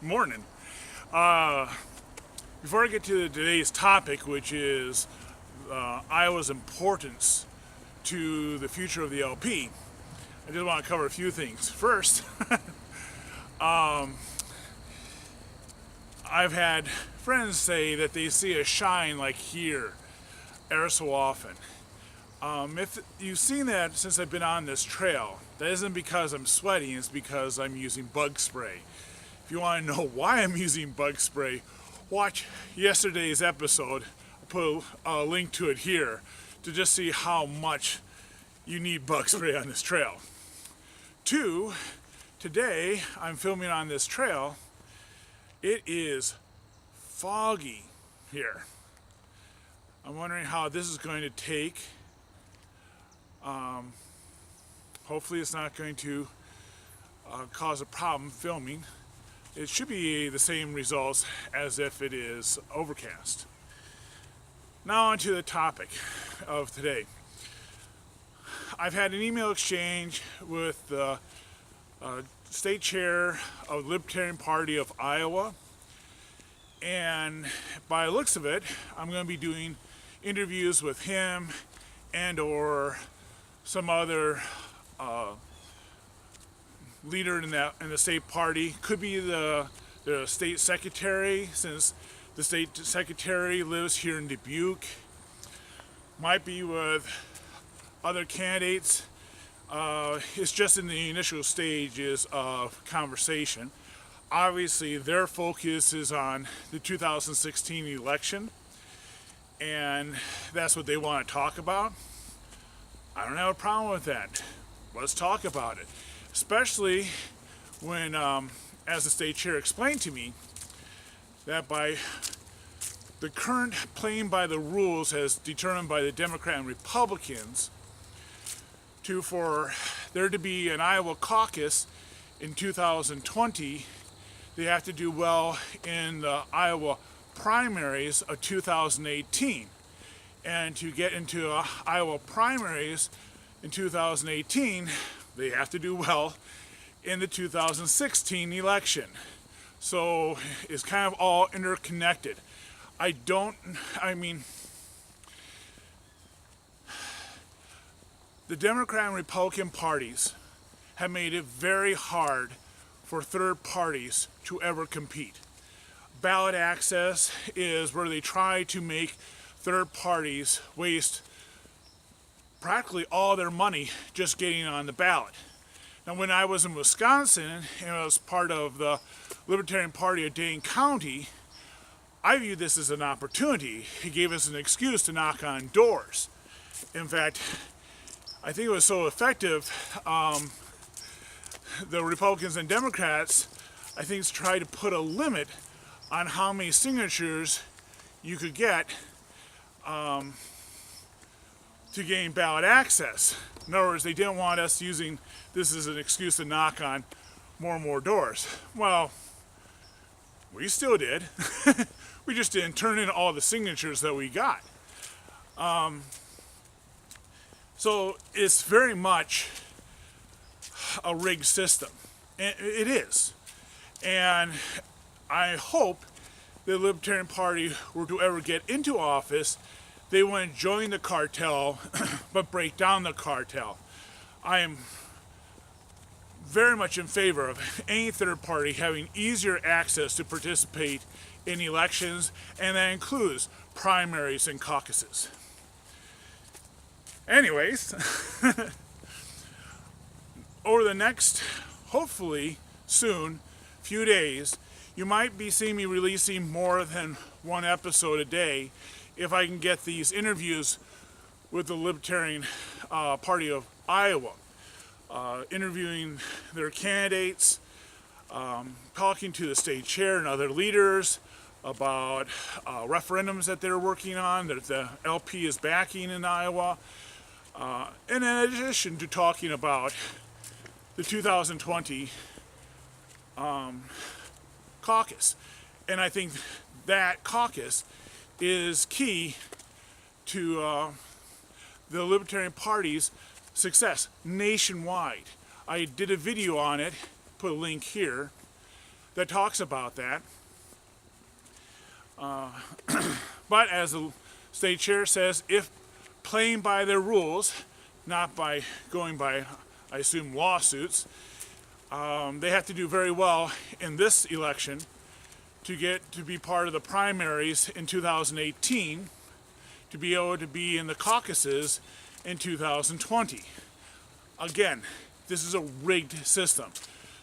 Morning. Before I get to today's topic, which is Iowa's importance to the future of the LP, I just want to cover a few things. First, I've had friends say that they see a shine like here ever so often. If you've seen that since I've been on this trail, that isn't because I'm sweating, it's because I'm using bug spray. If you want to know why I'm using bug spray, watch yesterday's episode. I'll put a link to it here to just see how much you need bug spray on this trail. Two, today I'm filming on this trail. It is foggy here. I'm wondering how this is going to take. Hopefully it's not going to cause a problem filming. It should be the same results as if it is overcast. Now on to the topic of today. I've had an email exchange with the state chair of the Libertarian Party of Iowa, and by the looks of it, I'm going to be doing interviews with him and or some other leader in the state party. Could be the state secretary, since the state secretary lives here in Dubuque. Might be with other candidates. It's just in the initial stages of conversation. Obviously, their focus is on the 2016 election, and that's what they want to talk about. I don't have a problem with that. Let's talk about it. Especially when, as the state chair explained to me, that by the current playing by the rules as determined by the Democrat and Republicans, for there to be an Iowa caucus in 2020, they have to do well in the Iowa primaries of 2018. And to get into Iowa primaries in 2018, they have to do well in the 2016 election. So it's kind of all interconnected. The Democrat and Republican parties have made it very hard for third parties to ever compete. Ballot access is where they try to make third parties waste practically all their money just getting on the ballot. Now, when I was in Wisconsin and I was part of the Libertarian Party of Dane County, I viewed this as an opportunity. It gave us an excuse to knock on doors. In fact, I think it was so effective, the Republicans and Democrats, I think, tried to put a limit on how many signatures you could get to gain ballot access. In other words, they didn't want us using this as an excuse to knock on more and more doors. Well, we still did. We just didn't turn in all the signatures that we got. So it's very much a rigged system. It is. And I hope the Libertarian Party were to ever get into office, they wouldn't join the cartel, but break down the cartel. I am very much in favor of any third party having easier access to participate in elections, and that includes primaries and caucuses. Anyways, over the next, hopefully soon, few days, you might be seeing me releasing more than one episode a day if I can get these interviews with the Libertarian Party of Iowa, interviewing their candidates, talking to the state chair and other leaders about referendums that they're working on, that the LP is backing in Iowa, and in addition to talking about the 2020 caucus. And I think that caucus is key to the Libertarian Party's success nationwide. I did a video on it, put a link here, that talks about that. But as the state chair says, if playing by their rules, not by going by, I assume, lawsuits, they have to do very well in this election to get to be part of the primaries in 2018, to be able to be in the caucuses in 2020. Again, this is a rigged system.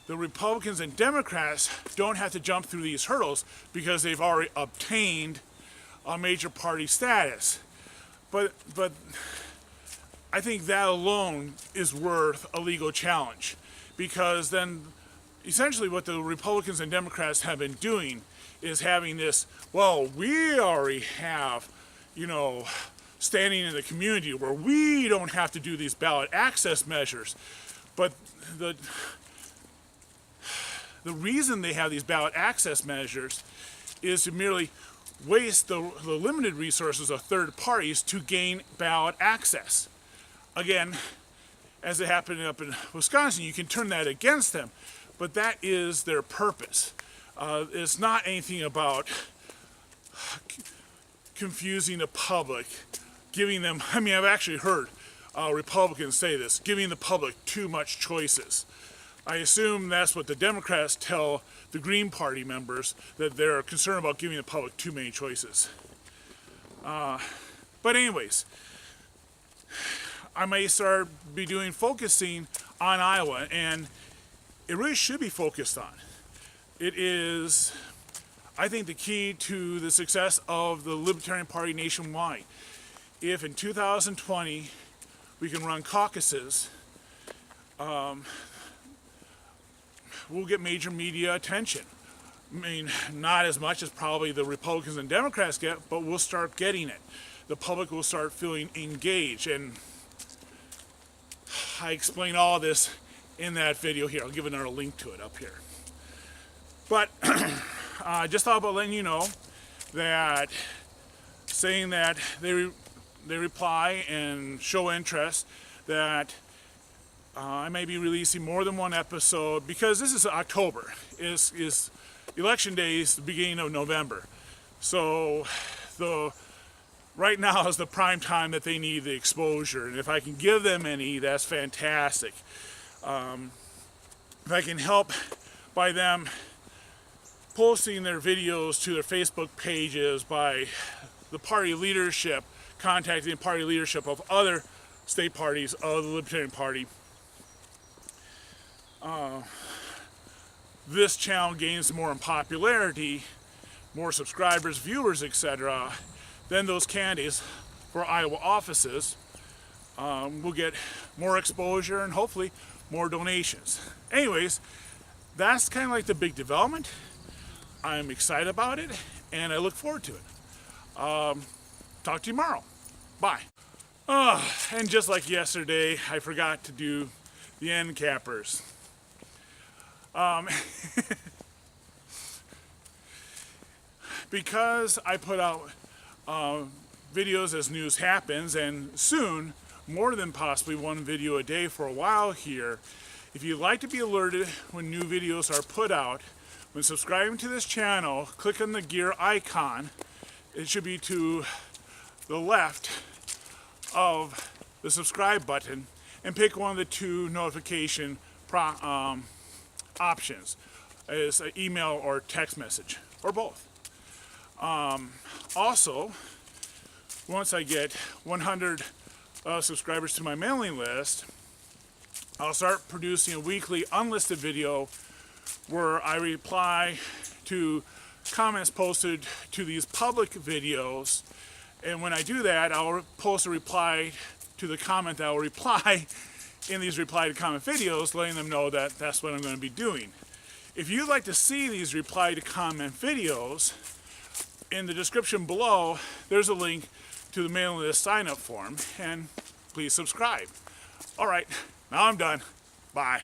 The Republicans and Democrats don't have to jump through these hurdles because they've already obtained a major party status. But I think that alone is worth a legal challenge, because then essentially what the Republicans and Democrats have been doing is having this, well, we already have, standing in the community where we don't have to do these ballot access measures. But the reason they have these ballot access measures is to merely waste the limited resources of third parties to gain ballot access. Again, as it happened up in Wisconsin, you can turn that against them, but that is their purpose. It's not anything about confusing the public, giving them, I've actually heard Republicans say this, giving the public too much choices. I assume that's what the Democrats tell the Green Party members, that they're concerned about giving the public too many choices. But anyways, I may start focusing on Iowa, and it really should be focused on. It is, I think, the key to the success of the Libertarian Party nationwide. If in 2020 we can run caucuses, we'll get major media attention. Not as much as probably the Republicans and Democrats get, but we'll start getting it. The public will start feeling engaged, and I explain all this in that video here. I'll give another link to it up here. But I just thought about letting you know that saying that they reply and show interest, that I may be releasing more than one episode, because this is October. Is election day is the beginning of November. So right now is the prime time that they need the exposure. And if I can give them any, that's fantastic. If I can help by them posting their videos to their Facebook pages, by the party leadership contacting the party leadership of other state parties of the Libertarian Party, this channel gains more in popularity, more subscribers, viewers, etc., then those candidates for Iowa offices will get more exposure and hopefully more donations. Anyways, that's kind of like the big development. I'm excited about it, and I look forward to it. Talk to you tomorrow. Bye. And just like yesterday, I forgot to do the end cappers. Because I put out videos as news happens, and soon, more than possibly one video a day for a while here, if you'd like to be alerted when new videos are put out, when subscribing to this channel, click on the gear icon. It should be to the left of the subscribe button, and pick one of the two notification options. It's an email or text message, or both. Also, once I get 100 subscribers to my mailing list, I'll start producing a weekly unlisted video where I reply to comments posted to these public videos, and when I do that, I'll post a reply to the comment that I'll reply in these reply to comment videos, letting them know that that's what I'm going to be doing. If you'd like to see these reply to comment videos, in the description below there's a link to the mailing list sign up form, and please subscribe. Alright, now I'm done. Bye.